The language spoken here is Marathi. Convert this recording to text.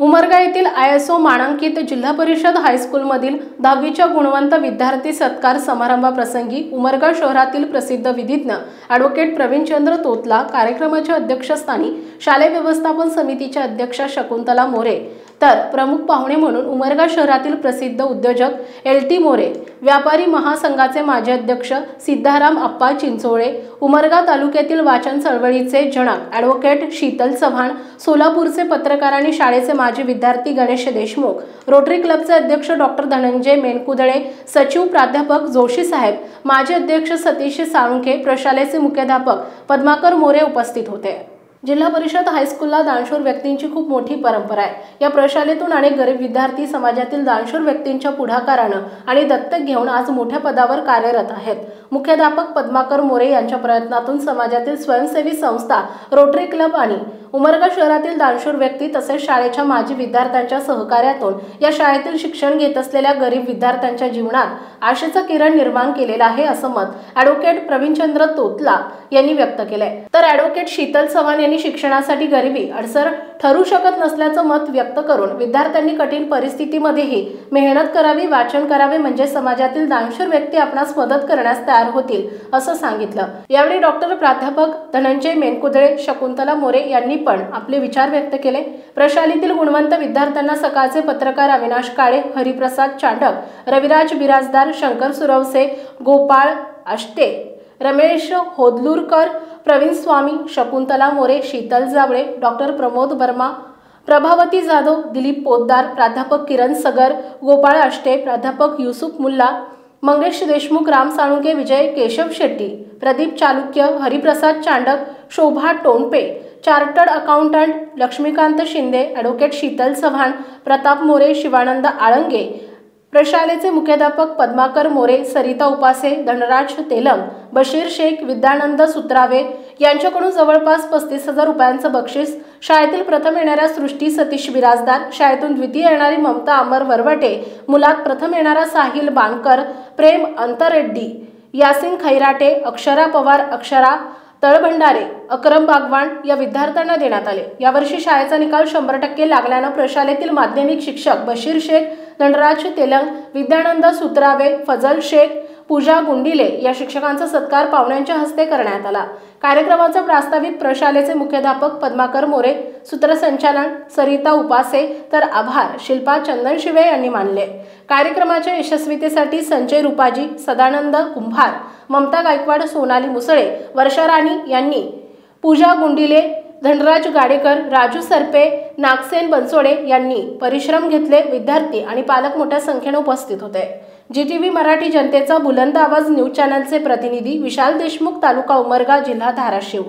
उमरगा येथील ISO मानांकित जिल्हा परिषद हायस्कूलमधील 10वीच्या गुणवंत विद्यार्थी सत्कार समारंभाप्रसंगी उमरगा शहरातील प्रसिद्ध विधिज्ञ ॲडव्होकेट प्रवीणचंद्र तोतला, कार्यक्रमाच्या अध्यक्षस्थानी शालेय व्यवस्थापन समितीच्या अध्यक्षा शकुंतला मोरे, तर प्रमुख पाहुणे म्हणून उमरगा शहरातील प्रसिद्ध उद्योजक LT मोरे, व्यापारी महासंघाचे माजी अध्यक्ष सिद्धाराम अप्पा चिंचोळे, उमरगा तालुक्यातील वाचन चळवळीचे जनक ॲडव्होकेट शीतल चव्हाण, सोलापूरचे पत्रकार आणि शाळेचे माजी विद्यार्थी गणेश देशमुख, रोटरी क्लबचे अध्यक्ष डॉक्टर धनंजय मेनकुदळे, सचिव प्राध्यापक जोशी साहेब, माजी अध्यक्ष सतीश साळुंखे, प्रशालेचे मुख्याध्यापक पद्माकर मोरे उपस्थित होते। जिल्हा परिषद हायस्कूलला दानशूर व्यक्तींची खूप मोठी परंपरा आहे। या प्रशालेतून अनेक गरीब विद्यार्थी समाजातील दानशूर व्यक्तींच्या पुढाकाराने आणि दत्तक घेऊन आज मोठ्या पदावर कार्यरत आहेत। मुख्याध्यापक पद्माकर मोरे यांच्या प्रयत्नातून समाजातील स्वयंसेवी संस्था, रोटरी क्लब आणि उमरगा शहरातील दानशूर व्यक्ती तसेच शाळेच्या माजी विद्यार्थ्यांच्या सहकार्यातून या शाळेतील शिक्षण घेत असलेल्या गरीब विद्यार्थ्यांच्या जीवनात आशेचा किरण निर्माण केलेला आहे, असं मत ॲडव्होकेट प्रवीणचंद्र तोतला यांनी व्यक्त केले। तर ॲडव्होकेट शीतल चव्हाण यांनी शिक्षणासाठी गरिबी अडसर ठरू शकत नसल्याचं मत व्यक्त करून विद्यार्थ्यांनी कठीण परिस्थितीमध्येही मेहनत करावी, वाचन करावे, म्हणजे समाजातील दानशूर व्यक्ती आपणास मदत करण्यास तयार होतील असं सांगितलं। यावेळी डॉक्टर प्राध्यापक धनंजय मेनकुदळे, शकुंतला मोरे यांनी पण आपले विचार व्यक्त केले। प्रशालेतील गुणवंत विद्यार्थ्यांना सकाळचे पत्रकार अविनाश काळे, हरिप्रसाद चांडक, रविराज बिराजदार, शंकर सुरवसे, गोपाळ आष्टे, रमेश होदलूरकर, प्रवीण स्वामी, शकुंतला मोरे, शीतल जावळे, डॉक्टर प्रमोद वर्मा, प्रभावती जाधव, दिलीप पोद्दार, प्राध्यापक किरण सगर, गोपाळ आष्टे, प्राध्यापक Yusuf Mulla, Mangesh Deshmukh, Ram Salunkhe, Vijay Keshav Shetty, Pradeep Chalukya, Hariprasad Chandak, Shobha Tonpe, chartered accountant Laxmikant Shinde, advocate Sheetal Chavan, Pratap More, Shivanand Alange, प्रशालेचे मुख्याध्यापक पद्माकर मोरे, सरिता उपासे, धनराज तेलंग, बशीर शेख, विद्यानंद सुत्रावे यांच्याकडून जवळपास 35,000 रुपयांचं बक्षीस, शाळेतील प्रथम येणाऱ्या सृष्टी सतीश बिराजदार, शाळेतून द्वितीय येणारी ममता अमर वरवटे, मुलात प्रथम येणारा साहिल बाणकर, प्रेम अंतरेड्डी, यासिन खैराटे, अक्षरा पवार, अक्षरा तळभंडारे, अक्रम बागवान या विद्यार्थ्यांना देण्यात आले। यावर्षी शाळेचा निकाल 100% लागल्यानं प्रशालेतील माध्यमिक शिक्षक बशीर शेख, धनराज तेलंग, विद्यानंद सुत्रावे, फजल शेख, पूजा गुंडिले या शिक्षकांचा सत्कार पाहुण्यांच्या हस्ते करण्यात आला। कार्यक्रमाचा प्रास्ताविक प्रशालेचे मुख्याध्यापक पद्माकर मोरे, सूत्रसंचालन सरिता उपासे, तर आभार शिल्पा चंदनशिवे यांनी मानले। कार्यक्रमाच्या यशस्वीतेसाठी संजय रुपाजी, सदानंद कुंभार, ममता गायकवाड, सोनाली मुसळे, वर्षा राणी यांनी, पूजा गुंडिले, धनराज गाडेकर, राजू सरपे, नागसेन बनसोडे यांनी परिश्रम घेतले। विद्यार्थी आणि पालक मोठ्या संख्येने उपस्थित होते। GTV मराठी जनतेचा बुलंद आवाज न्यूज चॅनलचे प्रतिनिधी विशाल देशमुख, तालुका उमरगा, जिल्हा धाराशिव।